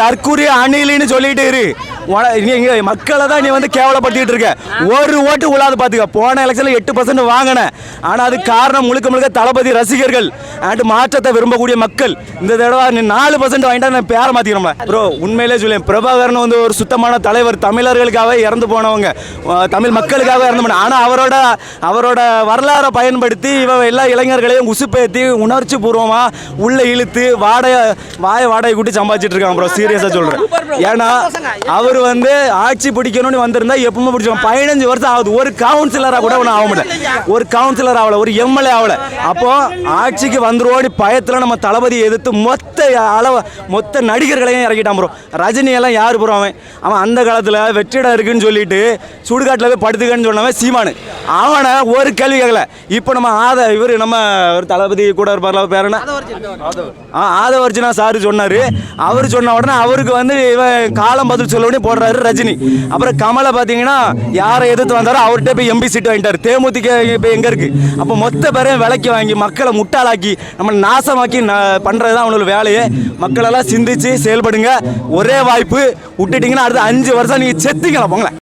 தற்கூரிய அணிலின்னு சொல்லிட்டு இரு. மக்களை தான் நீ வந்து கேவலப்படுத்திட்டு இருக்க. ஒரு ஓட்டு உள்ளாது பாத்துக்க. போன எலெக்ஷன்ல 8% வாங்கின. ஆனா அது காரணம் முழுக்க முழுக்க தளபதி ரசிகர்கள் அண்ட் மாற்றத்தை விரும்பக்கூடிய மக்கள். இந்த தடவை நீ 4% வாங்கிட்டா நான் பேர மாத்திக்கிறோம் ப்ரோ. உண்மையிலே சொல்லேன், பிரபாகரன் வந்து ஒரு சுத்தமான தலைவர். தமிழர்களுக்காக இறந்து போனவங்க, தமிழ் மக்களுக்காக இறந்து போன. ஆனா அவரோட வரலாறை பயன்படுத்தி எல்லா இளைஞர்களையும் உசுப்பேத்தி உணர்ச்சி பூர்வமா உள்ள இழுத்து வாடகை கூட்டி சம்பாதிச்சிட்டு இருக்காங்க ப்ரோ. சீரியஸா சொல்றேன். ஏன்னா அவர் வந்து ஆட்சி பிடிக்கணும்னு வந்திருந்தா எப்பவுமே பிடிச்சோம். 15 வருஷம் ஆகுது. ஒரு கவுன்சிலரா கூட ஒன்றும் ஆக முடியல. ஒரு கவுன்சிலர் ஆகல, ஒரு எம்எல்ஏ ஆகல. அப்போ ஆட்சிக்கு வந்துருவோடி பயத்துல நம்ம தளபதியை எதிர்த்து மொத்த நடிகர்களையும் இறக்கிட்டான் ப்ரோ. ரஜினி எல்லாம் யாரு ப்ரோ? அவன் அந்த காலத்துல வெற்றிடம் இருக்குன்னு சொல்லிட்டு சுடுகாட்டில் போய் படுத்துக்கன்னு சொன்னவன் சீமானு. அவனை ஒரு கேள்வி கேட்கல. இப்போ நம்ம ஒரு தளபதி கூட இருப்பார்ல, பேர் என்ன, ஆதவர்ஜுனா சார் சொன்னாரு. அவர் சொன்ன உடனே அவருக்கு வந்து இவன் காலம் பதில் சொல்ல போடுறாரு ரஜினி. அப்புறம் கமலை பார்த்தீங்கன்னா யாரை எதிர்த்து வந்தாரோ அவர்கிட்ட போய் எம்பி சீட் வாங்கிட்டாரு. தேமுதிக இப்போ எங்க இருக்கு? அப்போ மொத்த பேரையும் விலைக்கு வாங்கி மக்களை முட்டாளாக்கி நம்ம நாசமாக்கி பண்றதுதான் அவனோட வேலையே. மக்களெல்லாம் சிந்திச்சு செயல்படுங்க. ஒரே வாய்ப்பு விட்டுட்டீங்கன்னா அடுத்த 5 வருஷம் நீங்க செத்தீங்களா போங்களேன்.